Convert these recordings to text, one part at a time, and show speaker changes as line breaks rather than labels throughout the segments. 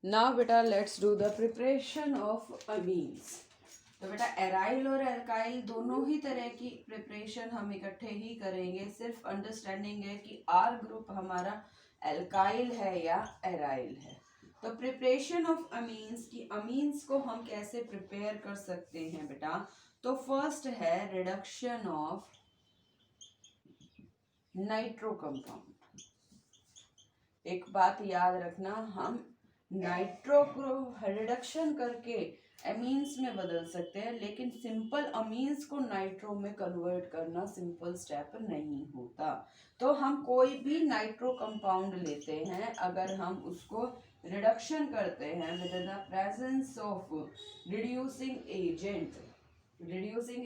Now बेटा let's do the preparation of amines. तो बेटा एराइल और एल्काइल दोनों ही तरह की प्रिपरेशन हम इकट्ठे ही करेंगे। सिर्फ अंडरस्टैंडिंग है कि आर ग्रुप हमारा एल्काइल है या एराइल है। तो प्रिपरेशन ऑफ अमीन्स की अमीन्स को हम कैसे प्रिपेयर कर सकते हैं बेटा। तो फर्स्ट है रिडक्शन ऑफ नाइट्रो कंपाउंड। एक बात याद रखना, हम नाइट्रो को रिडक्शन करके अमीन्स में बदल सकते हैं, लेकिन सिंपल अमीन्स को नाइट्रो में कन्वर्ट करना सिंपल स्टेप नहीं होता। तो हम कोई भी नाइट्रो कंपाउंड लेते हैं, अगर हम उसको रिडक्शन करते हैं with the presence of reducing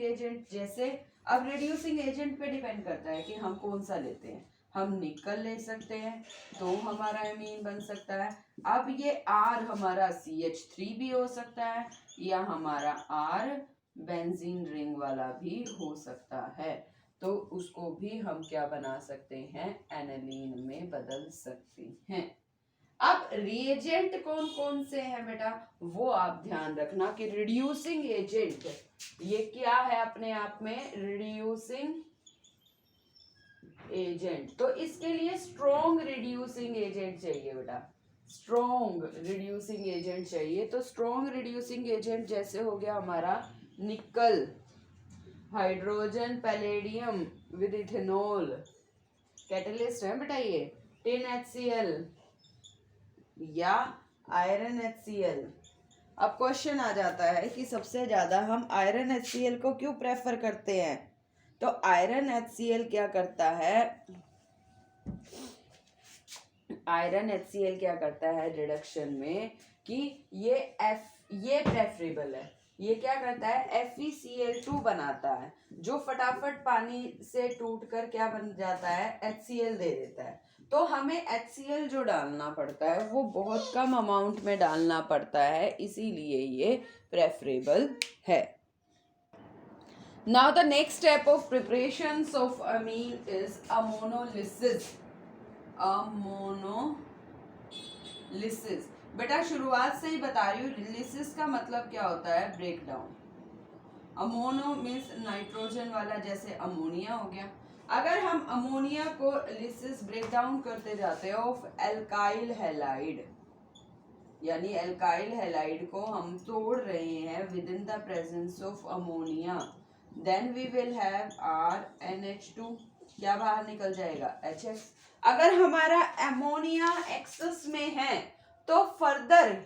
agent जैसे, अब रिड्यूसिंग एजेंट पे डिपेंड करता है कि हम कौन सा लेते हैं। हम निकल ले सकते हैं तो हमारा अमीन बन सकता है। अब ये R हमारा CH3 भी हो सकता है, या हमारा R बेंजीन रिंग वाला भी हो सकता है। तो उसको भी हम क्या बना सकते हैं, एनालीन में बदल सकते हैं। अब रिएजेंट कौन कौन से हैं बेटा, वो आप ध्यान रखना कि रिड्यूसिंग एजेंट ये क्या है अपने आप में, रिड्यूसिंग एजेंट। तो इसके लिए स्ट्रॉन्ग रिड्यूसिंग एजेंट चाहिए बेटा, स्ट्रॉन्ग रिड्यूसिंग एजेंट चाहिए। तो स्ट्रॉन्ग रिड्यूसिंग एजेंट जैसे हो गया हमारा निकल, hydrogen palladium with ethanol, catalyst है बेटा ये, टिन HCl या आयरन HCl। अब क्वेश्चन आ जाता है कि सबसे ज्यादा हम आयरन HCl को क्यों प्रेफर करते हैं। तो आयरन HCl क्या करता है, आयरन HCl क्या करता है रिडक्शन में कि ये प्रेफरेबल है। ये क्या करता है, FeCl2 बनाता है, जो फटाफट पानी से टूटकर क्या बन जाता है, HCl दे देता है। तो हमें HCl जो डालना पड़ता है वो बहुत कम अमाउंट में डालना पड़ता है, इसीलिए ये प्रेफरेबल है। Now the next step of preparations of amine is ammonolysis. Ammonolysis बेटा शुरुआत से ही बता रही हूँ, लिसिस का मतलब क्या होता है, ब्रेक डाउन। अमोनो मीन्स नाइट्रोजन वाला, जैसे अमोनिया हो गया। अगर हम अमोनिया को लिसिस ब्रेक डाउन करते जाते हैं ऑफ एल्काइल हैलाइड, यानी एल्काइल हैलाइड को हम तोड़ रहे हैं with in the presence of ammonia, then we will have RNH2, क्या बाहर निकल जाएगा, HF। अगर हमारा अमोनिया एक्सेस में है तो फर्दर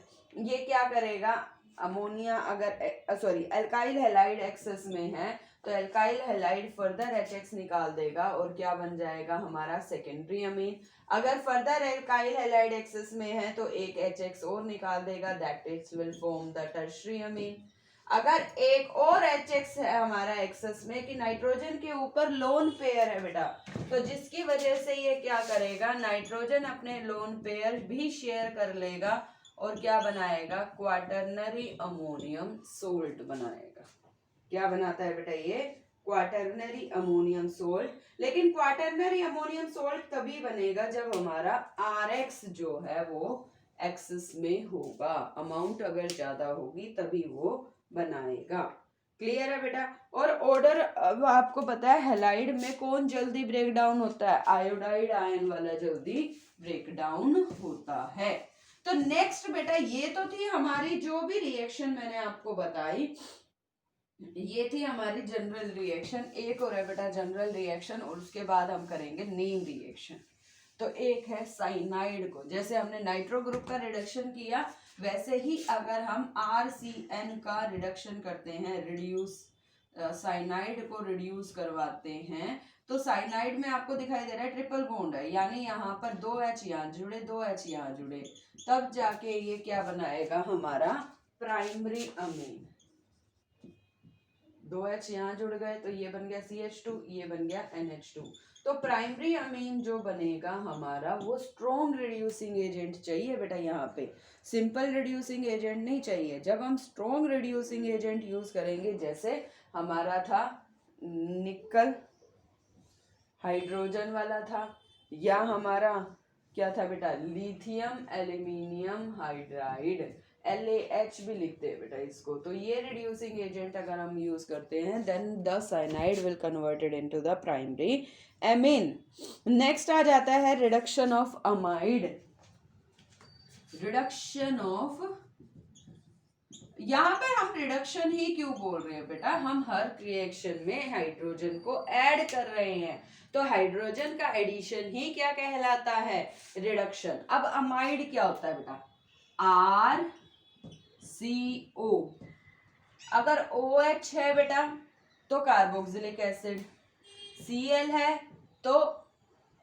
ये क्या करेगा, अमोनिया अगर सॉरी एल्काइल हैलाइड एक्सेस में है तो एल्काइल हैलाइड फर्दर HX निकाल देगा और क्या बन जाएगा हमारा सेकेंडरी अमीन। अगर फर्दर एल्काइल हैलाइड एक्सेस में है तो एक HX और निकाल देगा, that is will form the tertiary amine. अगर एक और HX है हमारा एक्सेस में कि नाइट्रोजन के ऊपर लोन पेयर है बेटा, तो जिसकी वजह से ये क्या करेगा, नाइट्रोजन अपने लोन पेयर भी शेयर कर लेगा और क्या बनाएगा, क्वाटरनरी अमोनियम सोल्ट बनाएगा। क्या बनाता है बेटा ये, क्वाटरनरी अमोनियम सोल्ट। लेकिन क्वाटरनरी अमोनियम सोल्ट तभी बनेगा जब हमारा RX जो है वो एक्सेस में होगा, अमाउंट अगर ज्यादा होगी तभी वो बनाएगा। क्लियर है बेटा। और ऑर्डर अब आपको पता है हैलाइड में कौन जल्दी ब्रेक डाउन होता है, आयोडाइड आयन वाला जल्दी ब्रेक डाउन होता है। तो नेक्स्ट बेटा ये तो थी हमारी जो भी रिएक्शन मैंने आपको बताई, ये थी हमारी जनरल रिएक्शन। एक और है बेटा जनरल रिएक्शन, और उसके बाद हम करेंगे नेम रिएक्शन। तो एक है साइनाइड को, जैसे हमने नाइट्रो ग्रुप का रिडक्शन किया वैसे ही अगर हम RCN का रिडक्शन करते हैं, रिड्यूस साइनाइड को रिड्यूस करवाते हैं, तो साइनाइड में आपको दिखाई दे रहा है ट्रिपल बॉन्ड है, यानी यहाँ पर 2H यहाँ जुड़े 2H यहाँ जुड़े, तब जाके ये क्या बनाएगा हमारा प्राइमरी अमीन। 2H यहाँ जुड़ गए तो ये बन गया CH2, ये बन गया NH2। तो प्राइमरी अमीन जो बनेगा हमारा वो स्ट्रॉन्ग रिड्यूसिंग एजेंट चाहिए बेटा, यहाँ पे सिंपल रिड्यूसिंग एजेंट नहीं चाहिए। जब हम स्ट्रॉन्ग रिड्यूसिंग एजेंट यूज करेंगे, जैसे हमारा था निकल हाइड्रोजन वाला था, या हमारा क्या था बेटा, लिथियम एल्यूमिनियम हाइड्राइड, LaH भी लिखते हैं बेटा इसको। तो ये रिड्यूसिंग एजेंट अगर हम यूज करते हैं then the cyanide will converted into the primary amine. Next आ जाता है reduction of amide. Reduction of, यहाँ पर हम रिडक्शन ही क्यों बोल रहे हैं बेटा, हम हर रिएक्शन में हाइड्रोजन को ऐड कर रहे हैं, तो हाइड्रोजन का एडिशन ही क्या कहलाता है, रिडक्शन। अब अमाइड क्या होता है बेटा, RCO, अगर OH है बेटा तो कार्बोक्सिलिक एसिड, Cl है तो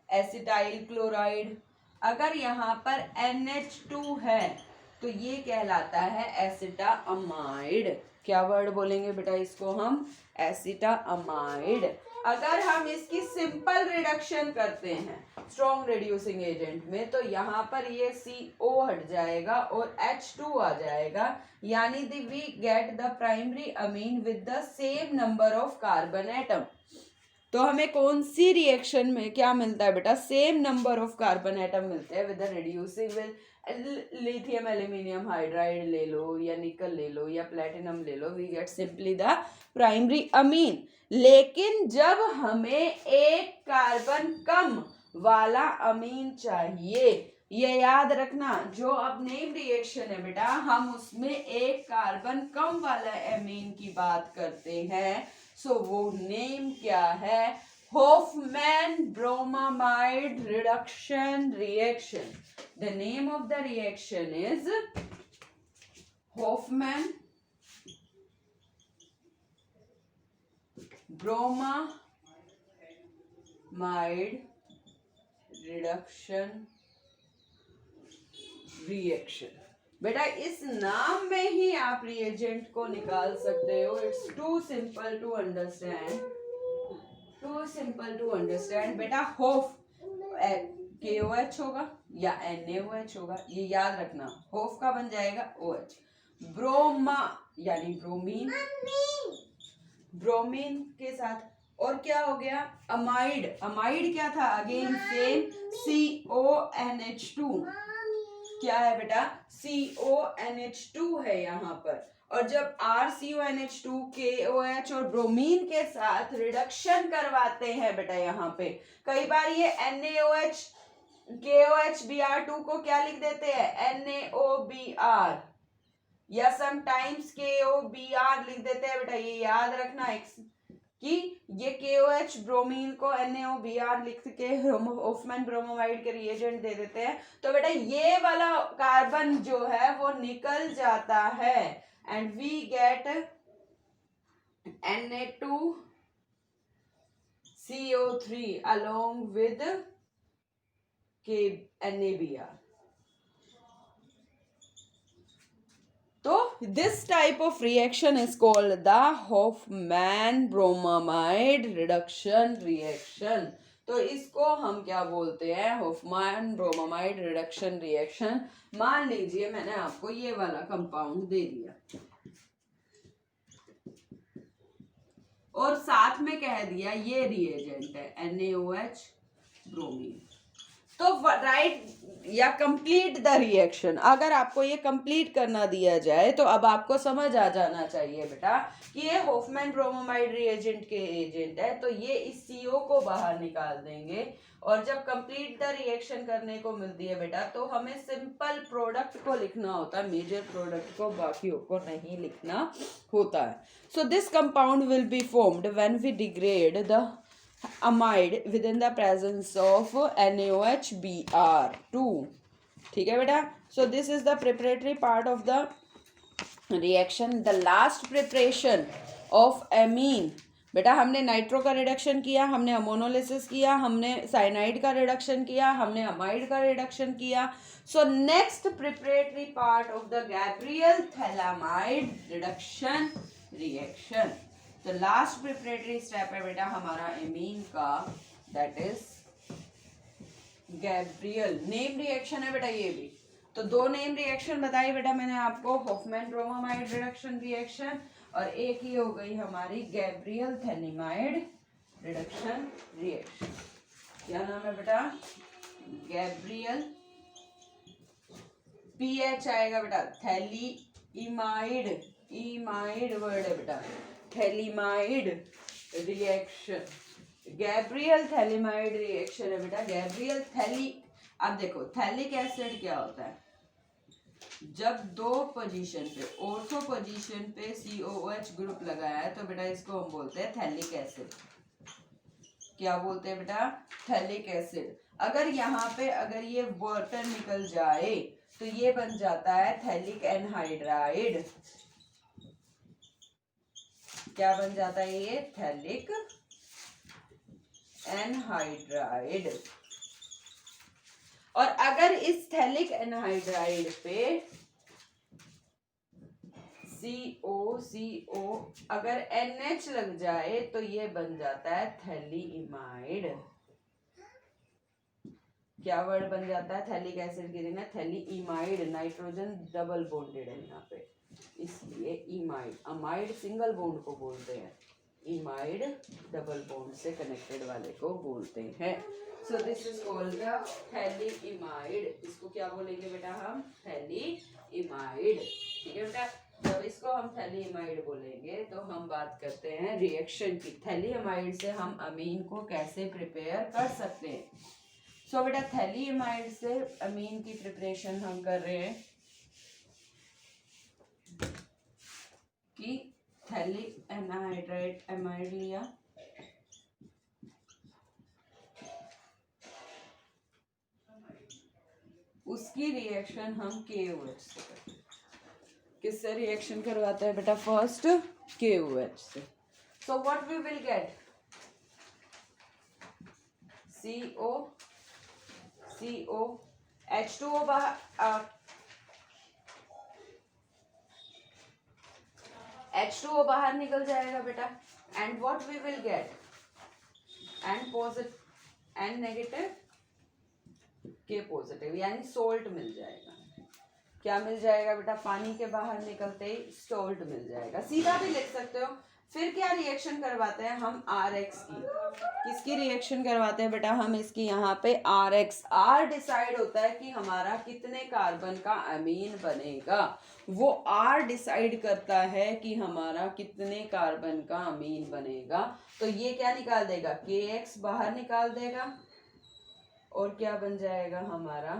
एसिटाइल क्लोराइड, अगर यहाँ पर NH2 है तो ये कहलाता है एसिटामाइड। क्या वर्ड बोलेंगे बेटा इसको हम, एसिटामाइड। अगर हम इसकी सिंपल रिडक्शन करते हैं स्ट्रॉन्ग रिड्यूसिंग एजेंट में तो यहाँ पर ये CO हट जाएगा और H2 आ जाएगा, यानी we get the primary amine with the same number of carbon atom. तो हमें कौन सी रिएक्शन में क्या मिलता है बेटा, same number of carbon atom मिलते हैं with the reducing with lithium aluminium hydride ले लो या निकल ले लो या प्लेटिनम ले लो, we get simply the primary amine. लेकिन जब हमें एक कार्बन कम वाला अमीन चाहिए, ये याद रखना, जो अब नेम रिएक्शन है बेटा हम उसमें एक कार्बन कम वाला अमीन की बात करते हैं, सो वो नेम क्या है, Hofmann bromamide reduction reaction. The name of the reaction is Hofmann bromamide reduction reaction. बेटा इस नाम में ही आप रिएजेंट को निकाल सकते हो, it's too simple to understand, too simple to understand. बेटा होफ KOH होगा या NaOH होगा, ये याद रखना, होफ का बन जाएगा OH, ब्रोमा यानी ब्रोमीन, ब्रोमीन के साथ और क्या हो गया, अमाइड। अमाइड क्या था, अगेन सेम CONH2, क्या है बेटा, CONH2 है यहाँ पर। और जब RCONH2 KOH और ब्रोमीन के साथ रिडक्शन करवाते हैं बेटा, यहाँ पे कई बार ये NaOH KOH Br2 को क्या लिख देते हैं, NaOBr, या समटाइम्स KOBr लिख देते हैं बेटा, ये याद रखना कि ये KOH ब्रोमीन को NaOBr लिख के होफमैन ब्रोमोमाइड के रिएजेंट दे देते हैं, तो बेटा ये वाला कार्बन जो है वो निकल जाता है and we get Na2CO3 along with NaBr. तो this type of reaction is called the Hofmann bromamide reduction reaction. तो इसको हम क्या बोलते हैं, होफमैन ब्रोमामाइड रिडक्शन रिएक्शन। मान लीजिए मैंने आपको ये वाला कंपाउंड दे दिया और साथ में कह दिया ये रिएजेंट है NaOH ब्रोमीन, तो राइट या कंप्लीट द रिएक्शन। अगर आपको ये कंप्लीट करना दिया जाए तो अब आपको समझ आ जाना चाहिए बेटा कि ये होफमैन ब्रोमोमाइड रिएजेंट के एजेंट है, तो ये इस CO को बाहर निकाल देंगे और जब कंप्लीट द रिएक्शन करने को मिलती है बेटा तो हमें सिंपल प्रोडक्ट को लिखना होता है, मेजर प्रोडक्ट को बाकियों को नहीं लिखना होता है। So this compound will be formed when we degrade the amide within the presence of NaOH Br2, ठीक है बेटा। so this is the preparatory part of the reaction. the last preparation of amine, बेटा हमने nitro का reduction किया, हमने ammonolysis किया, हमने साइनाइड का रिडक्शन किया, हमने अमाइड का रिडक्शन किया। So next preparatory part of the Gabriel phthalimide reduction reaction, तो लास्ट प्रिपरेटरी स्टेप है बेटा हमारा एमीन का, that is Gabriel name reaction है बेटा ये भी। तो दो नेम रिएक्शन बताई बेटा मैंने आपको, होफमैन ब्रोमामाइड रिडक्शन रिएक्शन और एक ही हो गई हमारी गैब्रियल थैलामाइड रिडक्शन रिएक्शन। क्या नाम है बेटा, गैब्रियल, PH आएगा बेटा थैली इमाइड, इमाइड वर्ड है बेटा, phthalimide reaction, Gabriel phthalimide reaction है बेटा, गैब्रियल थैली। अब देखो थैलिक एसिड क्या होता है, जब दो पोजीशन पे, ऑर्थो पोजीशन पे COOH ग्रुप लगाया है तो बेटा इसको हम बोलते हैं थैलिक एसिड। क्या बोलते हैं बेटा, थैलिक एसिड। अगर यहाँ पे अगर ये वाटर निकल जाए तो ये बन जाता है थैलिक एनहाइड्राइड। क्या बन जाता है ये, थैलिक एनहाइड्राइड। और अगर इस थैलिक एनहाइड्राइड पे CO अगर NH लग जाए तो ये बन जाता है थैलीइमाइड। क्या वर्ड बन जाता है, थैलिक एसिड की जगह थैलीइमाइड, नाइट्रोजन डबल बॉन्डेड है यहाँ पे, इसलिए इमाइड। अमाइड सिंगल बॉन्ड को बोलते हैं, इमाइड डबल बॉन्ड से कनेक्टेड वाले को बोलते हैं। So this is called the phthalimide. इसको क्या बोलेंगे बेटा हम, थैलीइमाइड। ठीक है बेटा, जब इसको हम थैलीइमाइड बोलेंगे तो हम बात करते हैं रिएक्शन की, थैलीइमाइड से हम अमीन को कैसे प्रिपेयर कर सकते हैं। सो बेटा थैलीइमाइड से अमीन की प्रिपरेशन हम कर रहे हैं कि थैलिक एनहाइड्राइड एमाइड लिया, उसकी रिएक्शन हम KOH से करते हैं। किससे रिएक्शन करवाते हैं बेटा, फर्स्ट KOH से। So what we will get, CO H2O बाहर, H2O बाहर निकल जाएगा बेटा, and what we will get, and positive and negative K positive, यानी सोल्ट मिल जाएगा। क्या मिल जाएगा बेटा, पानी के बाहर निकलते ही सोल्ट मिल जाएगा, सीधा भी लिख सकते हो। फिर क्या रिएक्शन करवाते हैं हम, RX की। किसकी रिएक्शन करवाते हैं बेटा हम, इसकी यहाँ पे RX। R डिसाइड होता है कि हमारा कितने कार्बन का अमीन बनेगा, वो R डिसाइड करता है कि हमारा कितने कार्बन का अमीन बनेगा। तो ये क्या निकाल देगा, KX बाहर निकाल देगा, और क्या बन जाएगा हमारा,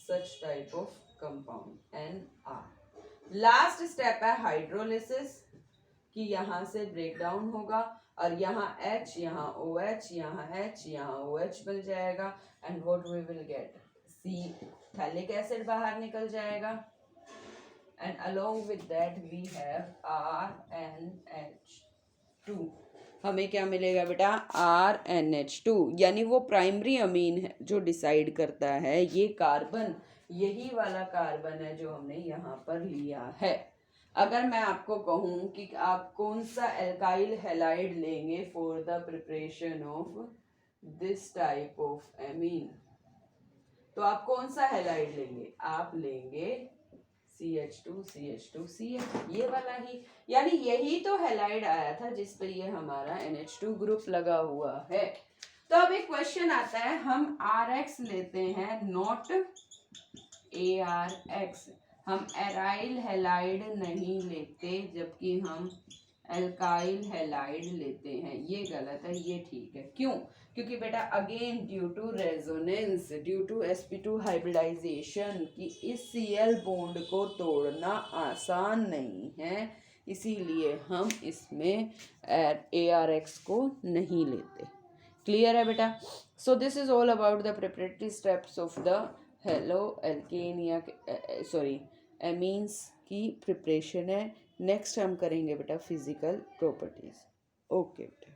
such type of compound NR। Last step है हाइड्रोलिसिस, कि यहाँ से ब्रेक डाउन होगा और यहाँ H, यहाँ OH, यहाँ H, यहाँ OH मिल जाएगा, and what we will get, C phthalic acid बाहर निकल जाएगा, and along with that we have RNH2। हमें क्या मिलेगा बेटा, RNH2, यानी वो प्राइमरी अमीन है जो डिसाइड करता है ये कार्बन, यही वाला कार्बन है जो हमने यहाँ पर लिया है। अगर मैं आपको कहूँ कि आप कौन सा एल्काइल हैलाइड लेंगे for the preparation of this type of amine, तो आप कौन सा हैलाइड लेंगे, आप लेंगे CH2CH2CH, ये वाला ही, यानी यही तो हैलाइड आया था जिस पे ये हमारा NH2 ग्रुप लगा हुआ है। तो अब एक क्वेश्चन आता है, हम RX लेते हैं नॉट ARX, हम एराइल हैलाइड नहीं लेते जबकि हम एल्काइल हैलाइड लेते हैं, ये गलत है, ये ठीक है। क्यों, क्योंकि बेटा again due to resonance, due to sp2 hybridisation, कि इस Cl बॉन्ड को तोड़ना आसान नहीं है, इसीलिए हम इसमें ARX को नहीं लेते। क्लियर है बेटा। सो this is all about the preparatory steps of the halo alkane या सॉरी एमीन्स की प्रिपरेशन है। नेक्स्ट हम करेंगे बेटा फिजिकल प्रॉपर्टीज। ओके बेटा।